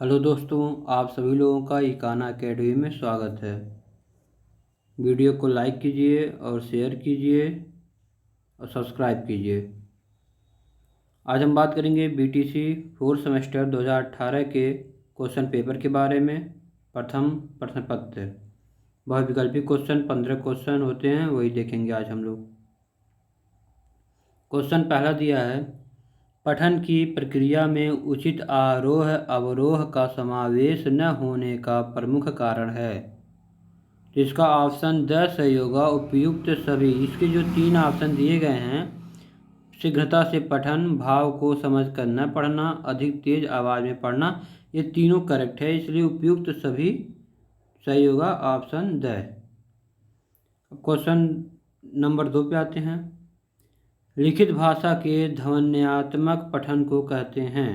Hello दोस्तों, आप सभी लोगों का इकाना अकेडमी में स्वागत है। वीडियो को लाइक कीजिए और शेयर कीजिए और सब्सक्राइब कीजिए। आज हम बात करेंगे बीटीसी 4th सेमेस्टर 2018 के क्वेश्चन पेपर के बारे में। प्रथम प्रश्न पत्र बहुविकल्पी क्वेश्चन 15 क्वेश्चन होते हैं, वही देखेंगे आज हम लोग। क्वेश्चन पहला दिया है, पठन की प्रक्रिया में उचित आरोह अवरोह का समावेश न होने का प्रमुख कारण है। तो इसका ऑप्शन द सही होगा, उपयुक्त सभी। इसके जो 3 ऑप्शन दिए गए हैं, शीघ्रता से पठन, भाव को समझकर न पढ़ना, अधिक तेज आवाज़ में पढ़ना, ये तीनों करेक्ट है, इसलिए उपयुक्त सभी सही होगा, ऑप्शन द। क्वेश्चन नंबर 2 पे आते हैं। लिखित भाषा के ध्वन्यात्मक पठन को कहते हैं।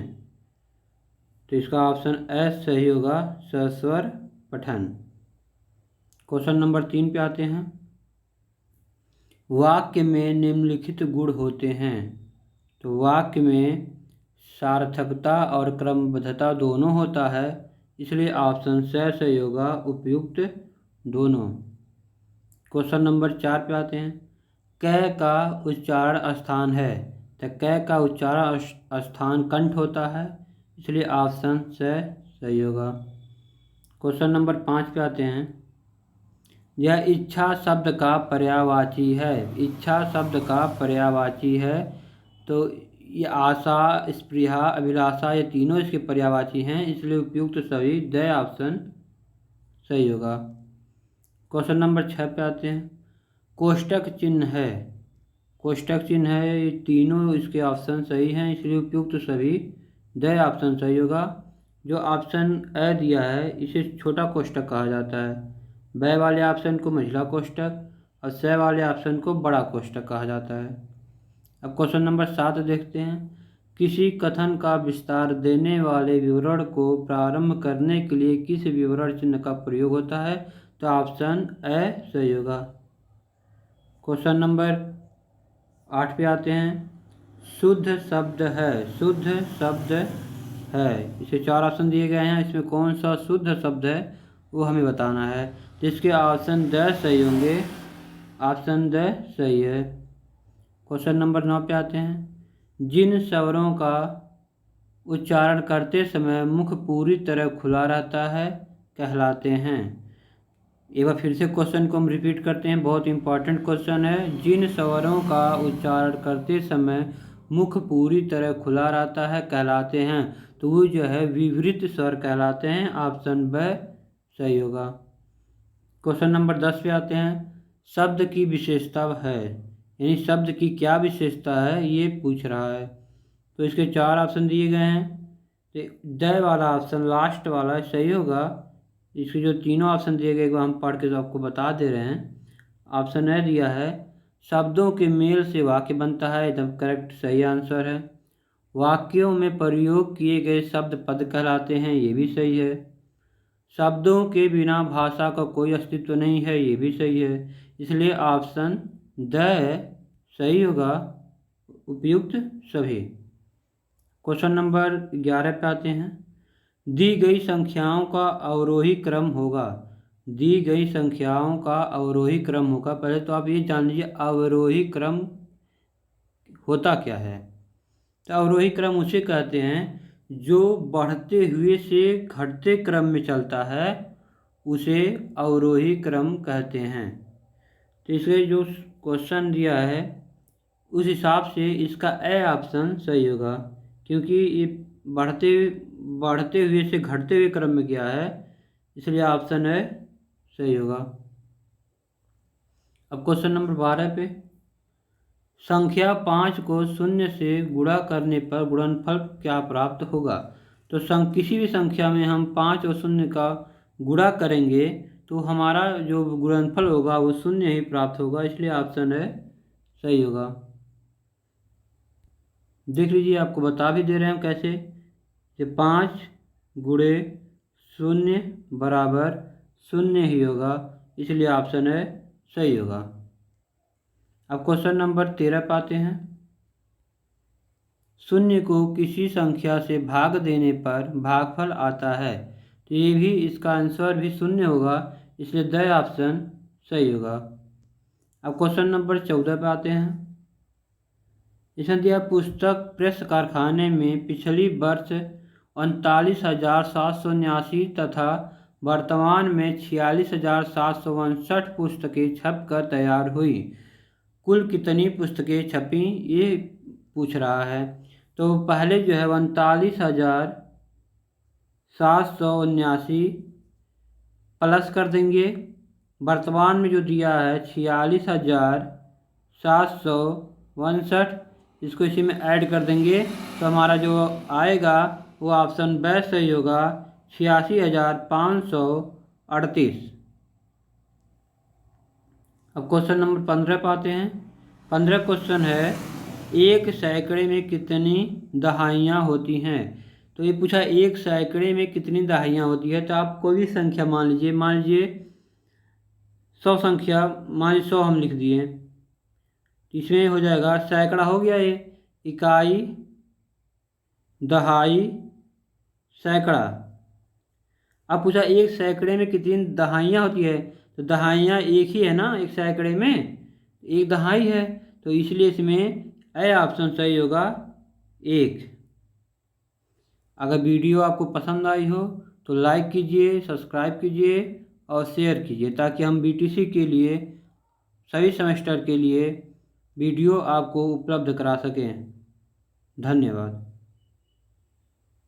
तो इसका ऑप्शन एस सही होगा, सस्वर पठन। क्वेश्चन नंबर 3 पे आते हैं। वाक्य में निम्नलिखित गुण होते हैं। तो वाक्य में सार्थकता और क्रमबद्धता दोनों होता है, इसलिए ऑप्शन सही होगा, उपयुक्त दोनों। क्वेश्चन नंबर 4 पे आते हैं। क का उच्चारण स्थान है। तो क का उच्चारण स्थान कंठ होता है, इसलिए ऑप्शन सही होगा। क्वेश्चन नंबर 5 पे आते हैं। यह इच्छा शब्द का पर्यायवाची है। इच्छा शब्द का पर्यायवाची है, तो ये आशा, स्पृहा, अभिलाषा, ये तीनों इसके पर्यायवाची हैं, इसलिए उपयुक्त सभी द ऑप्शन सही होगा। क्वेश्चन नंबर 6 पे आते हैं। कोष्टक चिन्ह है। कोष्टक चिन्ह है, ये तीनों इसके ऑप्शन सही हैं, इसलिए उपयुक्त सभी द ऑप्शन सही होगा। जो ऑप्शन ए दिया है, इसे छोटा कोष्टक कहा जाता है। ब वाले ऑप्शन को महिला कोष्टक और स वाले ऑप्शन को बड़ा कोष्टक कहा जाता है। अब क्वेश्चन नंबर 7 देखते हैं। किसी कथन का विस्तार देने वाले विवरण को प्रारंभ करने के लिए किस विवरण चिन्ह का प्रयोग होता है। तो ऑप्शन ए सही होगा। क्वेश्चन नंबर 8 पे आते हैं। शुद्ध शब्द है। शुद्ध शब्द है, इसे 4 ऑप्शन दिए गए हैं, इसमें कौन सा शुद्ध शब्द है वो हमें बताना है। तो इसके ऑप्शन द सही होंगे, ऑप्शन द सही है। क्वेश्चन नंबर 9 पे आते हैं। जिन स्वरों का उच्चारण करते समय मुख पूरी तरह खुला रहता है कहलाते हैं। एक बार फिर से क्वेश्चन को हम रिपीट करते हैं, बहुत इंपॉर्टेंट क्वेश्चन है। जिन स्वरों का उच्चारण करते समय मुख पूरी तरह खुला रहता है कहलाते हैं। तो वो जो है विवृत स्वर कहलाते हैं, ऑप्शन ब सही होगा। क्वेश्चन नंबर 10 पे आते हैं। शब्द की विशेषता है, यानी शब्द की क्या विशेषता है ये पूछ रहा है। तो इसके 4 ऑप्शन दिए गए हैं, तो द वाला ऑप्शन लास्ट वाला सही होगा। इसके जो तीनों ऑप्शन दिए गए वो हम पढ़ के तो आपको बता दे रहे हैं। ऑप्शन ए दिया है, शब्दों के मेल से वाक्य बनता है, एकदम करेक्ट सही आंसर है। वाक्यों में प्रयोग किए गए शब्द पद कहलाते हैं, ये भी सही है। शब्दों के बिना भाषा का कोई अस्तित्व नहीं है, ये भी सही है, इसलिए ऑप्शन द सही होगा, उपयुक्त सभी। क्वेश्चन नंबर 11 पे आते हैं। दी गई संख्याओं का अवरोही क्रम होगा। दी गई संख्याओं का अवरोही क्रम होगा। पहले तो आप ये जान लीजिए अवरोही क्रम होता क्या है। तो अवरोही क्रम उसे कहते हैं जो बढ़ते हुए से घटते क्रम में चलता है, उसे अवरोही क्रम कहते हैं। तो इसके जो क्वेश्चन दिया है उस हिसाब से इसका ए ऑप्शन सही होगा, क्योंकि ये बढ़ते बढ़ते हुए से घटते हुए क्रम में गया है, इसलिए ऑप्शन ए सही होगा। अब क्वेश्चन नंबर 12 पे। संख्या 5 को 0 से गुणा करने पर गुणनफल क्या प्राप्त होगा। तो किसी भी संख्या में हम 5 और 0 का गुणा करेंगे तो हमारा जो गुणनफल होगा वो 0 ही प्राप्त होगा, इसलिए ऑप्शन ए सही होगा। देख लीजिए, आपको बता भी दे रहे हैं कैसे, कि 5 गुणे 0 बराबर 0 ही होगा, इसलिए ऑप्शन ए सही होगा। अब क्वेश्चन नंबर 13 पाते हैं। शून्य को किसी संख्या से भाग देने पर भागफल आता है। तो ये भी इसका आंसर भी शून्य होगा, इसलिए द ऑप्शन सही होगा। अब क्वेश्चन नंबर 14 पे आते हैं। इसमें दिया पुस्तक प्रेस कारखाने में पिछली वर्ष 39,789 तथा वर्तमान में 46,759 पुस्तकें छपकर तैयार हुई। कुल कितनी पुस्तकें छपी ये पूछ रहा है। तो पहले जो है 39,789 प्लस कर देंगे, वर्तमान में जो दिया है 46,759, इसको इसी में ऐड कर देंगे तो हमारा जो आएगा वो ऑप्शन ब सही होगा, 86,538। अब क्वेश्चन नंबर 15 पे आते हैं। 15 क्वेश्चन है, एक सैकड़े में कितनी दहाइयाँ होती हैं। तो ये पूछा एक सैकड़े में कितनी दहाइयाँ होती है। तो आप कोई भी संख्या मान लीजिए 100 संख्या, मान लीजिए 100 हम लिख दिए, इसमें हो जाएगा सैकड़ा हो गया, ये इकाई, दहाई, सैकड़ा। अब पूछा एक सैकड़े में कितनी दहाइयाँ होती है। तो दहाइयाँ एक ही है ना, एक सैकड़े में एक दहाई है, तो इसलिए इसमें ए ऑप्शन सही होगा, 1। अगर वीडियो आपको पसंद आई हो तो लाइक कीजिए, सब्सक्राइब कीजिए और शेयर कीजिए, ताकि हम बीटीसी के लिए सभी सेमेस्टर के लिए वीडियो आपको उपलब्ध करा सकें। धन्यवाद।